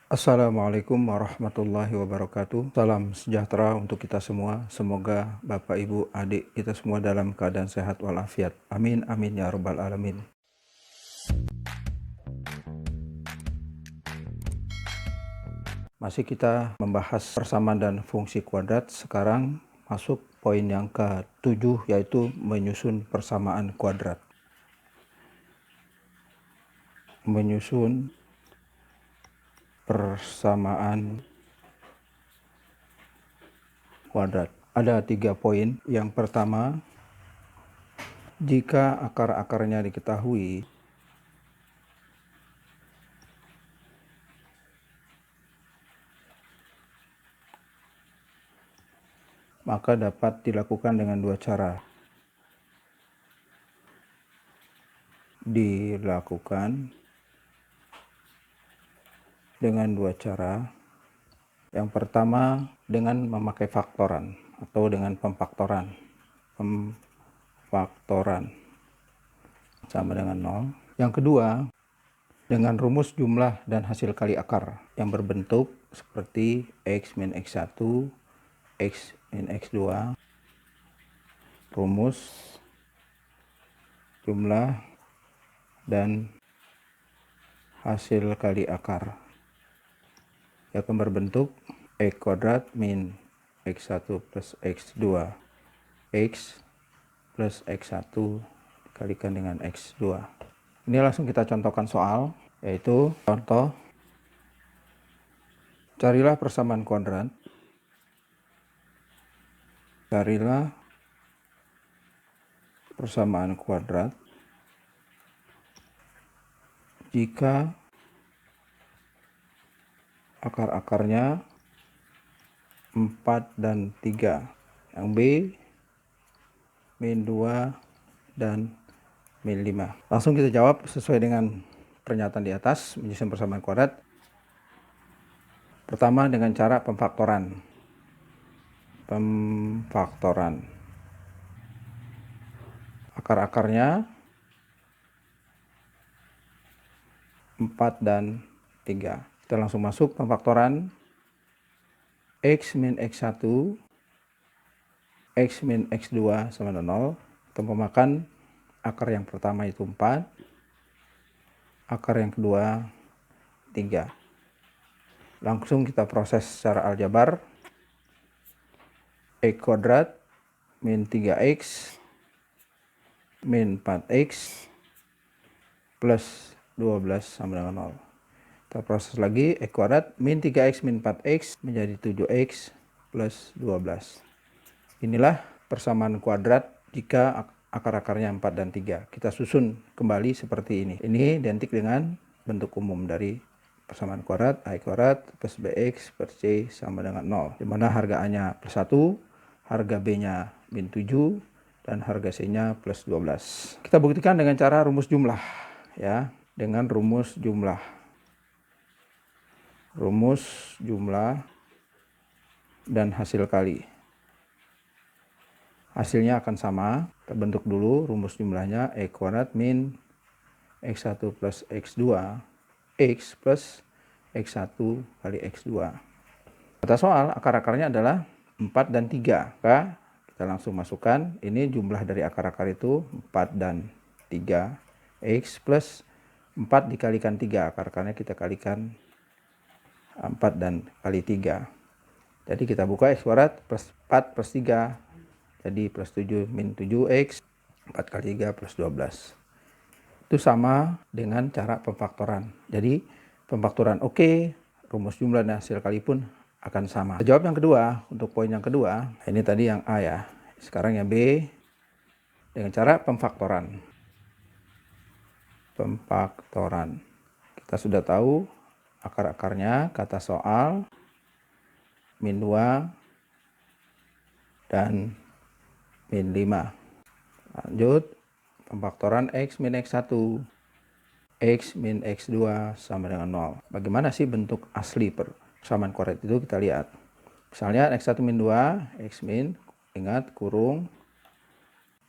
Assalamualaikum warahmatullahi wabarakatuh. Salam sejahtera untuk kita semua. Semoga Bapak, Ibu, adik kita semua dalam keadaan sehat walafiat. Amin, amin ya rabbal alamin. Masih kita membahas persamaan dan fungsi kuadrat. Sekarang masuk poin yang ke-7, yaitu menyusun persamaan kuadrat. Menyusun persamaan kuadrat. Ada 3 poin. Yang pertama, jika akar-akarnya diketahui, maka dapat dilakukan dengan 2 cara. Dilakukan dengan 2 cara. Yang pertama dengan memakai faktoran atau dengan pemfaktoran. Pemfaktoran sama dengan 0. Yang kedua dengan rumus jumlah dan hasil kali akar yang berbentuk seperti X min X1, X min X2. Rumus jumlah dan hasil kali akar yang akan berbentuk X kuadrat min X1 plus X2 X plus X1 dikalikan dengan X2. Ini langsung kita contohkan soal, yaitu contoh, carilah persamaan kuadrat. Carilah persamaan kuadrat jika akar-akarnya 4 dan 3. Yang B, min 2 dan min 5. Langsung kita jawab sesuai dengan pernyataan di atas, menyusun persamaan kuadrat. Pertama dengan cara pemfaktoran. Pemfaktoran. Akar-akarnya 4 dan 3. Kita langsung masuk pemfaktoran. X min X1, X min X2 sama dengan 0. Kita memakan akar yang pertama itu 4, akar yang kedua 3. Langsung kita proses secara aljabar. X kuadrat min 3X min 4X plus 12 sama dengan 0. Kita proses lagi. X kuadrat min 3X min 4X menjadi 7X plus 12. Inilah persamaan kuadrat jika akar-akarnya 4 dan 3. Kita susun kembali seperti ini. Ini identik dengan bentuk umum dari persamaan kuadrat. A kuadrat plus BX per C sama dengan 0. Di mana harga A-nya plus 1, harga B-nya min 7, dan harga C-nya plus 12. Kita buktikan dengan cara rumus jumlah. Ya, dengan rumus jumlah. Rumus jumlah dan hasil kali. Hasilnya akan sama. Kita bentuk dulu rumus jumlahnya. X kuadrat min X1 plus X2 X plus X1 kali X2. Kata soal, akar-akarnya adalah 4 dan 3. Maka kita langsung masukkan. Ini jumlah dari akar-akar itu 4 dan 3. X plus 4 dikalikan 3. Akar-akarnya kita kalikan 4 dan kali 3. Jadi kita buka X kuadrat plus 4 plus 3. Jadi plus 7 min 7X. 4 kali 3 plus 12. Itu sama dengan cara pemfaktoran. Jadi pemfaktoran oke, rumus jumlah dan hasil kali pun akan sama. Kita jawab yang kedua. Untuk poin yang kedua, ini tadi yang A ya. Sekarang yang B dengan cara pemfaktoran. Pemfaktoran. Kita sudah tahu akar-akarnya, kata soal min 2 dan min 5. Lanjut, pemfaktoran X min X1, X min X2 sama dengan 0. Bagaimana sih bentuk asli persamaan kuadrat itu? Kita lihat. Misalnya X1 min 2, X min, ingat kurung,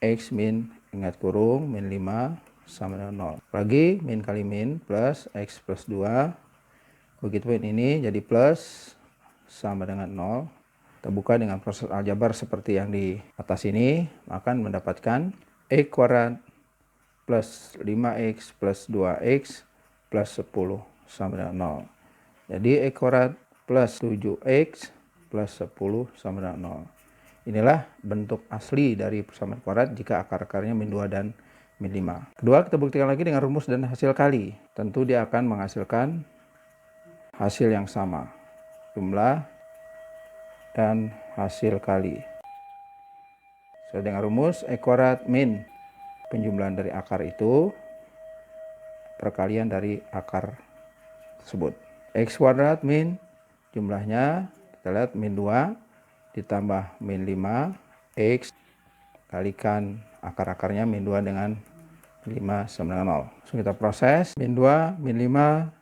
X min, ingat kurung, min 5 sama dengan 0. Lagi min kali min plus X plus 2 Begitupun ini jadi plus sama dengan 0. Kita buka dengan proses aljabar seperti yang di atas ini, maka mendapatkan X kuadrat plus 5X plus 2X plus 10 sama dengan 0. Jadi X kuadrat plus 7X plus 10 sama dengan 0. Inilah bentuk asli dari persamaan kuadrat jika akar-akarnya min 2 dan min 5. Kedua, kita buktikan lagi dengan rumus dan hasil kali. Tentu dia akan menghasilkan hasil yang sama, jumlah dan hasil kali. Sesuai dengan rumus, X kuadrat min penjumlahan dari akar itu perkalian dari akar tersebut. X kuadrat min jumlahnya, kita lihat min 2 ditambah min 5, X kalikan akar-akarnya min 2 dengan 5 sama dengan 0. Langsung kita proses, min 2, min 5,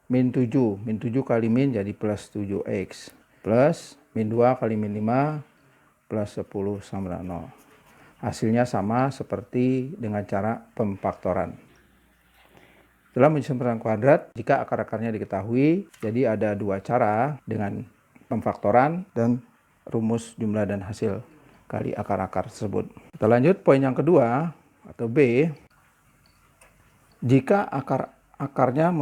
min 7. Min 7 kali min jadi plus 7X. Plus min 2 kali min 5 plus 10 sama dengan 0. Hasilnya sama seperti dengan cara pemfaktoran. Dalam menyusun persamaan kuadrat, jika akar-akarnya diketahui, jadi ada dua cara dengan pemfaktoran dan rumus jumlah dan hasil kali akar-akar tersebut. Kita lanjut poin yang kedua atau B. Jika akar-akarnya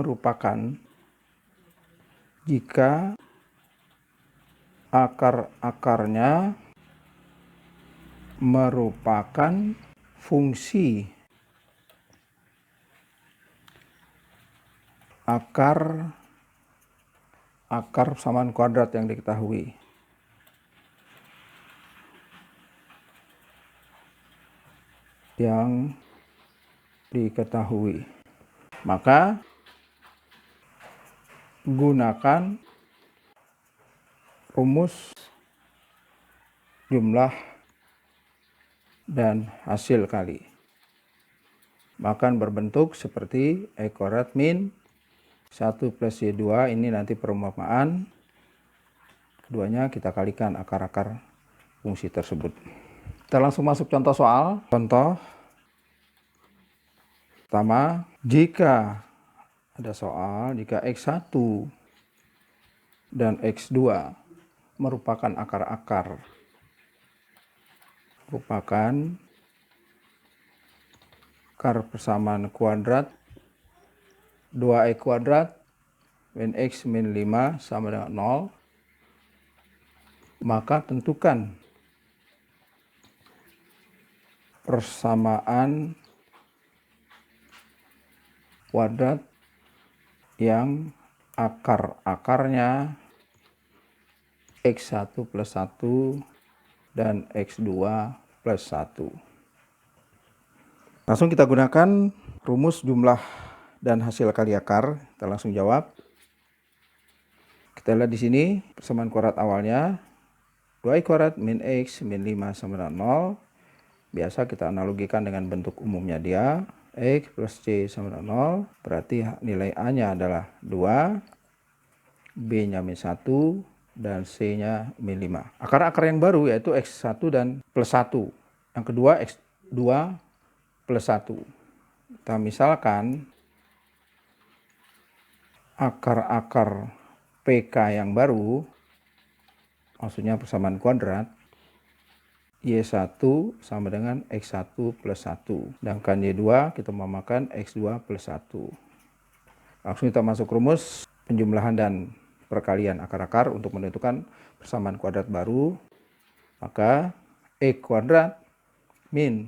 merupakan fungsi akar persamaan kuadrat yang diketahui. Maka gunakan rumus jumlah dan hasil kali. Maka berbentuk seperti X kuadrat min 1 plus Y2, ini nanti perumpamaan. Keduanya kita kalikan akar-akar fungsi tersebut. Kita langsung masuk contoh soal. Contoh pertama, jika ada soal, jika X1 dan X2 merupakan akar persamaan kuadrat 2X kuadrat min X min 5 sama dengan 0, maka tentukan persamaan kuadrat yang akar-akarnya X1 plus 1 dan X2 plus 1. Langsung kita gunakan rumus jumlah dan hasil kali akar. Kita langsung jawab. Kita lihat di sini persamaan kuadrat awalnya 2x kuadrat min X min 5 sama dengan 0. Biasa kita analogikan dengan bentuk umumnya dia. X plus C sama dengan 0. Berarti nilai A-nya adalah 2. B-nya min 1. Dan C-nya min 5. Akar-akar yang baru yaitu X1 dan plus 1. Yang kedua X2 plus 1. Kita misalkan akar-akar PK yang baru, maksudnya persamaan kuadrat, Y1 sama dengan X1 plus 1. Sedangkan Y2 kita memakan X2 plus 1. Langsung kita masuk rumus penjumlahan dan perkalian akar-akar untuk menentukan persamaan kuadrat baru. Maka X kuadrat min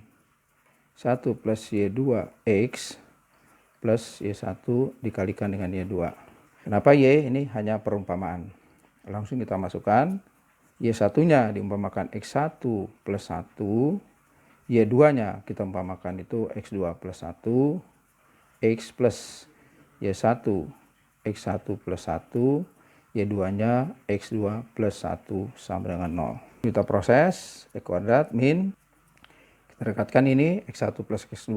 1 plus Y2X plus Y1 dikalikan dengan Y2. Kenapa Y? Ini hanya perumpamaan. Langsung kita masukkan. Y1-nya diumpamakan X1 plus 1. Y2-nya kita umpamakan itu X2 plus 1. X plus Y1 X1 plus 1. Y2-nya X2 plus 1 sama dengan 0. Kita proses X kuadrat min. Kita rekatkan ini X1 plus X2.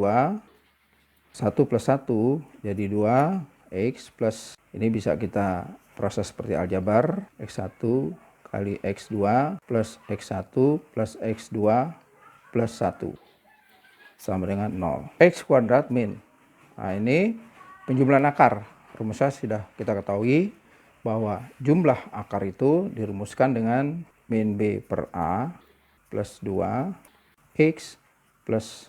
1 plus 1 jadi 2. X plus, ini bisa kita proses seperti aljabar. X1 kali X2 plus X1 plus X2 plus 1 sama dengan 0. X kuadrat min. Nah, ini penjumlahan akar. Rumusnya sudah kita ketahui. bahwa jumlah akar itu dirumuskan dengan min B per A plus 2X plus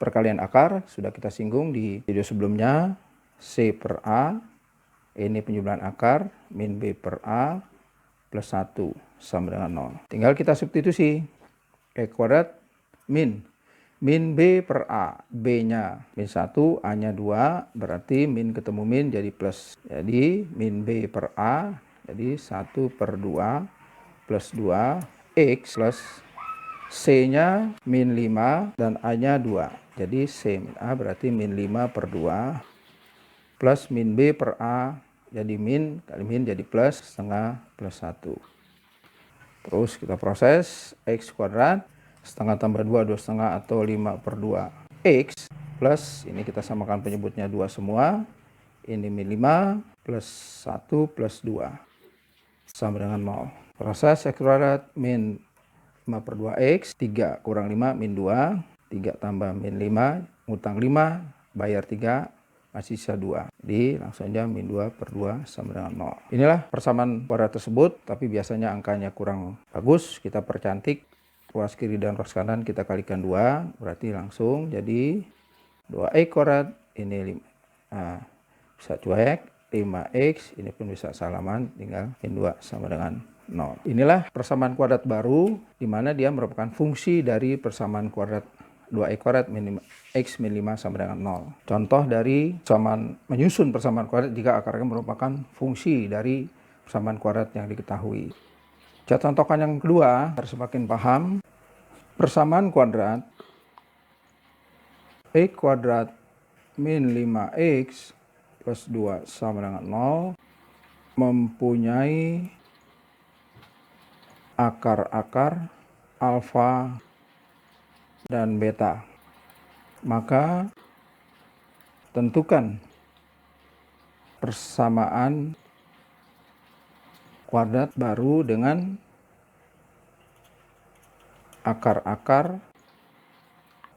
perkalian akar, sudah kita singgung di video sebelumnya, C per A, ini penjumlahan akar, min B per A plus 1 sama dengan 0. Tinggal kita substitusi, E kuadrat min B per A, B-nya min 1, A-nya 2, berarti min ketemu min jadi plus. Jadi min B per A, jadi 1 per 2 plus 2, X plus C-nya min 5 dan A-nya 2. Jadi C min A berarti min 5 per 2 plus min B per A, jadi min kali min jadi plus setengah plus 1. Terus kita proses, X kuadrat setengah tambah 2, 2 setengah atau 5 per 2 X plus, ini kita samakan penyebutnya 2 semua, ini min 5 plus 1 plus 2 sama dengan 0. Proses X kuadrat min 5 per 2X, 3 kurang 5 min 2, 3 tambah min 5, ngutang 5, bayar 3, masih sisa 2. Jadi langsung aja min 2 per 2 sama dengan 0. Inilah persamaan kuadrat tersebut, tapi biasanya angkanya kurang bagus, kita percantik. Ruas kiri dan ruas kanan kita kalikan 2, berarti langsung jadi 2X kuadrat, ini 5, bisa cuek, 5X, ini pun bisa salaman, tinggal min 2 sama dengan 0. Inilah persamaan kuadrat baru, di mana dia merupakan fungsi dari persamaan kuadrat 2X kuadrat min X min 5 sama dengan 0. Contoh dari menyusun persamaan kuadrat jika akarnya merupakan fungsi dari persamaan kuadrat yang diketahui. Contohkan yang kedua, harus semakin paham. Persamaan kuadrat X kuadrat min 5X plus 2 sama dengan 0 mempunyai akar-akar alfa dan beta. Maka tentukan persamaan kuadrat baru dengan akar-akar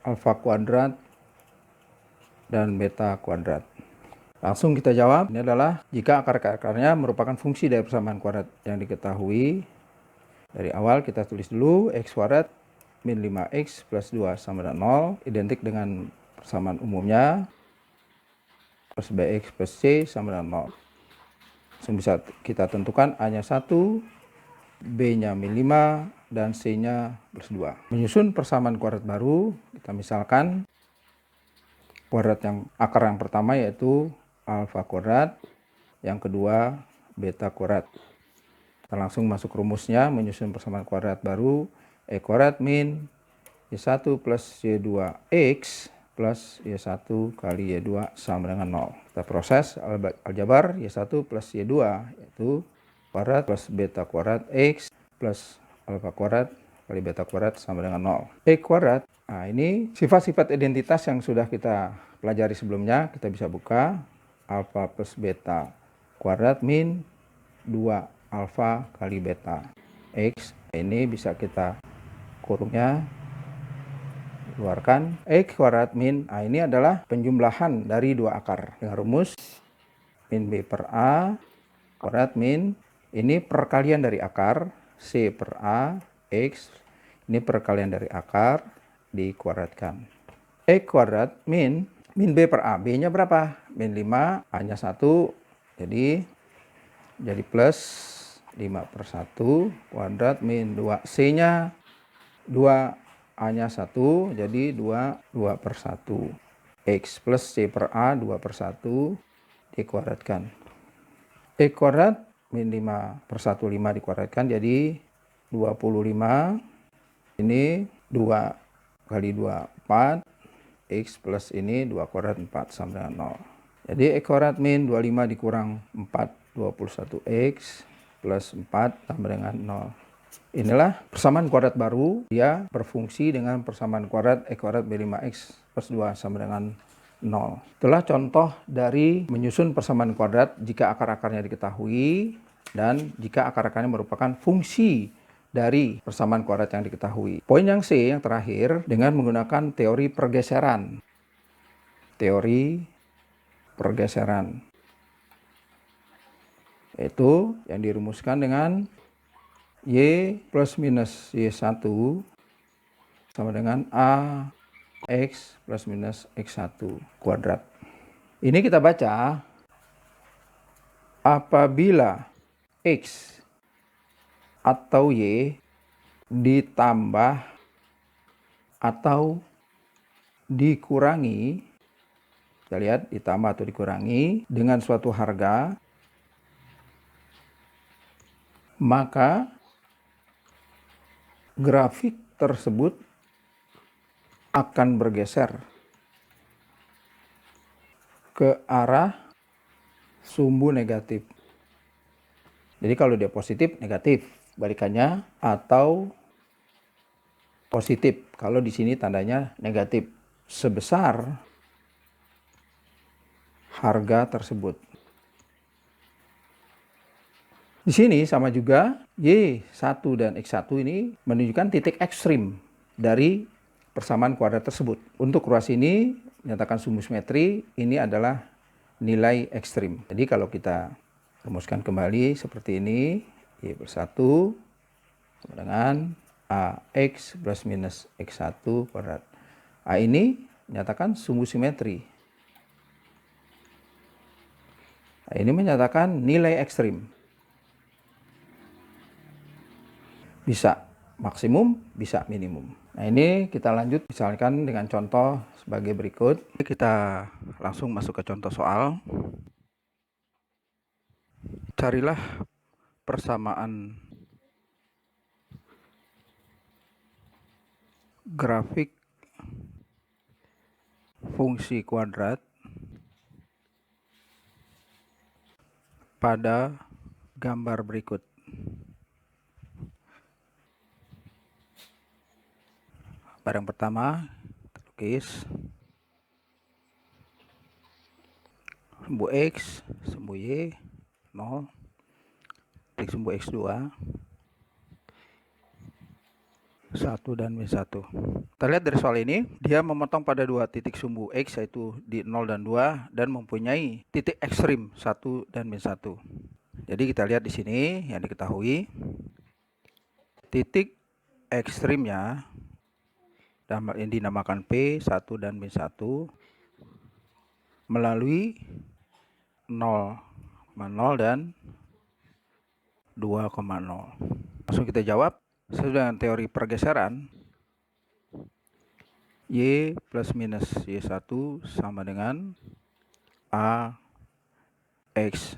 alfa kuadrat dan beta kuadrat. Langsung kita jawab, ini adalah jika akar-akarnya merupakan fungsi dari persamaan kuadrat yang diketahui. Dari awal kita tulis dulu X kuadrat min 5X plus 2 sama dengan 0, identik dengan persamaan umumnya, plus BX plus C sama dengan 0. Langsung bisa kita tentukan A-nya 1, B-nya min 5, dan C-nya plus 2. Menyusun persamaan kuadrat baru, kita misalkan kuadrat akar yang pertama yaitu alfa kuadrat, yang kedua beta kuadrat. Kita langsung masuk rumusnya, menyusun persamaan kuadrat baru, E kuadrat min Y1 plus Y2X plus Y1 kali Y2 sama dengan 0. Kita proses aljabar, Y1 plus Y2 yaitu kuadrat plus beta kuadrat X plus alfa kuadrat kali beta kuadrat sama dengan 0. E kuadrat, nah ini sifat-sifat identitas yang sudah kita pelajari sebelumnya, kita bisa buka. Alfa plus beta kuadrat min 2 alfa kali beta X, ini bisa kita kurungnya keluarkan. X kuadrat min, nah ini adalah penjumlahan dari dua akar dengan rumus min B per A kuadrat min, ini perkalian dari akar, C per A X, ini perkalian dari akar dikuadratkan. X kuadrat min B per A, B-nya berapa? Min 5, A-nya 1, jadi plus 5 per 1 kuadrat min 2, C-nya 2, A-nya 1, jadi 2 per 1. X plus C per A 2 per 1 dikuadratkan. X kuadrat min 5 per 1, 5 dikuadratkan jadi 25. Ini 2 kali 2, 4. X plus ini 2 kuadrat 4 sama dengan 0. Jadi X kuadrat min 25 dikurang 4, 21X plus 4 sama dengan 0. Inilah persamaan kuadrat baru, dia berfungsi dengan persamaan kuadrat X kuadrat B5X plus 2 sama dengan 0. Itulah contoh dari menyusun persamaan kuadrat jika akar-akarnya diketahui dan jika akar-akarnya merupakan fungsi dari persamaan kuadrat yang diketahui. Poin yang C yang terakhir dengan menggunakan teori pergeseran. Teori pergeseran. Yaitu yang dirumuskan dengan Y plus minus Y1 sama dengan A X plus minus X1 kuadrat. Ini kita baca, apabila X atau Y ditambah atau dikurangi, kita lihat ditambah atau dikurangi dengan suatu harga, maka grafik tersebut akan bergeser ke arah sumbu negatif. Jadi kalau dia positif, negatif balikannya, atau positif kalau di sini tandanya negatif sebesar harga tersebut. Di sini sama juga Y1 dan X1 ini menunjukkan titik ekstrim dari persamaan kuadrat tersebut. Untuk ruas ini menyatakan sumbu simetri, ini adalah nilai ekstrim. Jadi kalau kita rumuskan kembali seperti ini, Y1 sama dengan AX plus minus X1 kuadrat. A ini menyatakan sumbu simetri. A ini menyatakan nilai ekstrim. Bisa maksimum, bisa minimum. Nah ini kita lanjut misalkan dengan contoh sebagai berikut. Kita langsung masuk ke contoh soal. Carilah persamaan grafik fungsi kuadrat pada gambar berikut. Barang pertama, lukis sumbu X, sumbu Y, 0, titik sumbu X2, 1 dan min1. Kita lihat dari soal ini, dia memotong pada dua titik sumbu X, yaitu di 0 dan 2, dan mempunyai titik ekstrim 1 dan min1. Jadi kita lihat di sini yang diketahui, titik ekstrimnya yang dinamakan P, 1 dan min1, melalui 0,0 dan 2,0. Langsung kita jawab, sesuai dengan teori pergeseran, Y plus minus Y1 sama dengan A X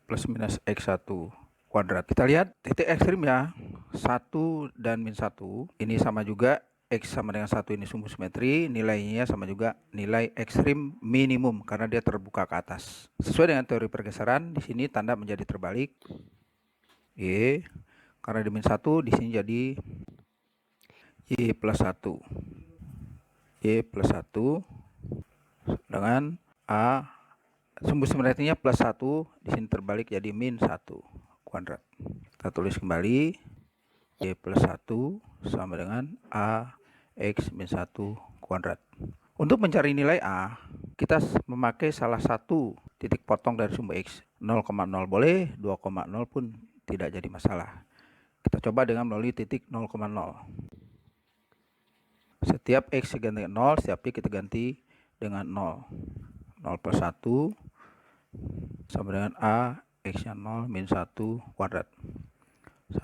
plus minus X1 kuadrat. Kita lihat titik ekstrimnya 1 dan min1 ini sama juga, X sama dengan 1 ini sumbu simetri, nilainya sama juga nilai ekstrim minimum karena dia terbuka ke atas. Sesuai dengan teori pergeseran, di sini tanda menjadi terbalik. Y karena di min1 di sini jadi Y plus 1. Y plus 1 dengan A sumbu simetrinya plus 1, di sini terbalik jadi min 1 kuadrat. Kita tulis kembali, Y plus 1 sama dengan A X min 1 kuadrat. Untuk mencari nilai A, kita memakai salah satu titik potong dari sumbu X. 0,0 boleh, 2,0 pun tidak jadi masalah. Kita coba dengan melalui titik 0,0. Setiap X diganti dengan 0, setiap Y kita ganti dengan 0. 0 plus 1 sama dengan A X-nya 0 min 1 kuadrat. 1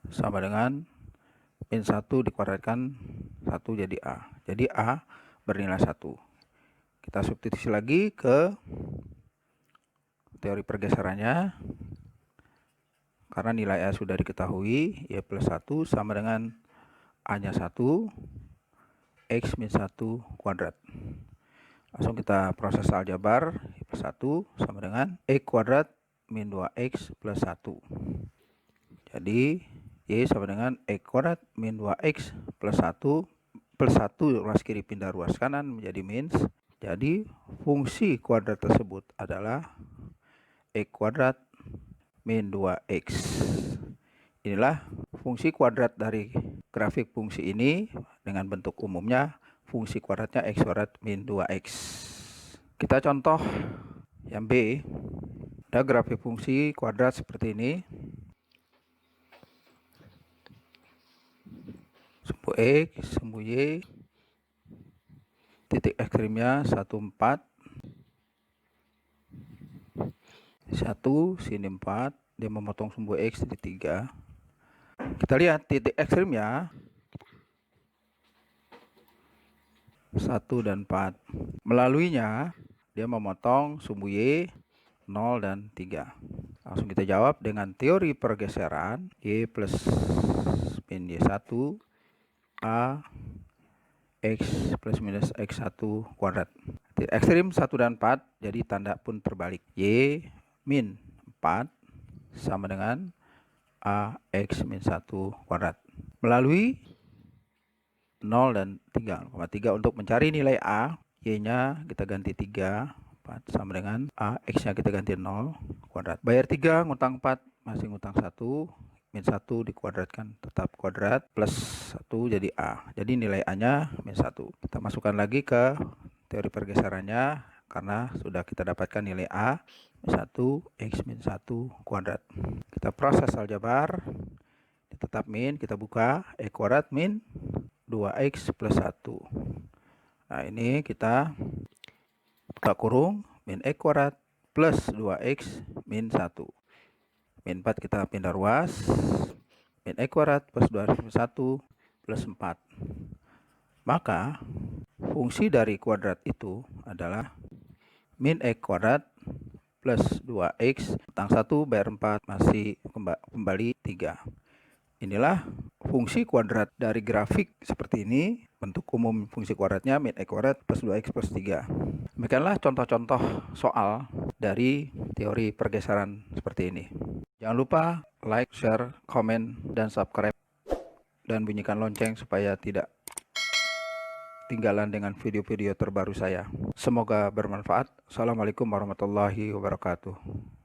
sama dengan min 1 dikuadratkan 1 jadi A. Jadi A bernilai 1. Kita substitusi lagi ke teori pergeserannya. Karena nilai A sudah diketahui, Y plus 1 sama dengan A-nya 1, X min 1 kuadrat. Langsung kita proses aljabar, Y plus 1 sama dengan X kuadrat min 2X plus 1. Jadi Y sama dengan X kuadrat min 2X plus 1 plus 1 ruas kiri pindah ruas kanan menjadi min. Jadi fungsi kuadrat tersebut adalah X kuadrat min 2X. Inilah fungsi kuadrat dari grafik fungsi ini dengan bentuk umumnya fungsi kuadratnya X kuadrat min 2X. Kita contoh yang B. Ada grafik fungsi kuadrat seperti ini. Sumbu X, sumbu Y, titik ekstrimnya 14, 1, sini 4, dia memotong sumbu X di 3. Kita lihat titik ekstrimnya 1 dan 4. Melaluinya, dia memotong sumbu Y 0 dan 3. Langsung kita jawab dengan teori pergeseran Y plus min Y1 A X plus minus X1 kuadrat. Titik ekstrim 1 dan 4, jadi tanda pun terbalik. Y min 4 sama dengan A X min 1 kuadrat. Melalui 0 dan 3. Untuk mencari nilai A, Y-nya kita ganti 3, 4 sama dengan A, X-nya kita ganti 0 kuadrat. Bayar 3, ngutang 4, masih ngutang 1, min 1 dikuadratkan tetap kuadrat, plus 1 jadi A. Jadi nilai A-nya min 1. Kita masukkan lagi ke teori pergeserannya, karena sudah kita dapatkan nilai A, min 1, X min 1 kuadrat. Kita proses aljabar, tetap min, kita buka, E kuadrat min 2x plus 1. Nah, ini kita buka kurung, min x kuadrat plus 2x min 1. Min 4 kita pindah ruas, min x kuadrat plus 2x min 1 plus 4. Maka fungsi dari kuadrat itu adalah min x kuadrat plus 2x utang 1 bayar 4 masih kembali 3. Inilah fungsi kuadrat dari grafik seperti ini. Bentuk umum fungsi kuadratnya min x kuadrat plus 2x plus 3. Demikianlah contoh-contoh soal dari teori pergeseran seperti ini. Jangan lupa like, share, komen, dan subscribe. Dan bunyikan lonceng supaya tidak ketinggalan dengan video-video terbaru saya. Semoga bermanfaat. Assalamualaikum warahmatullahi wabarakatuh.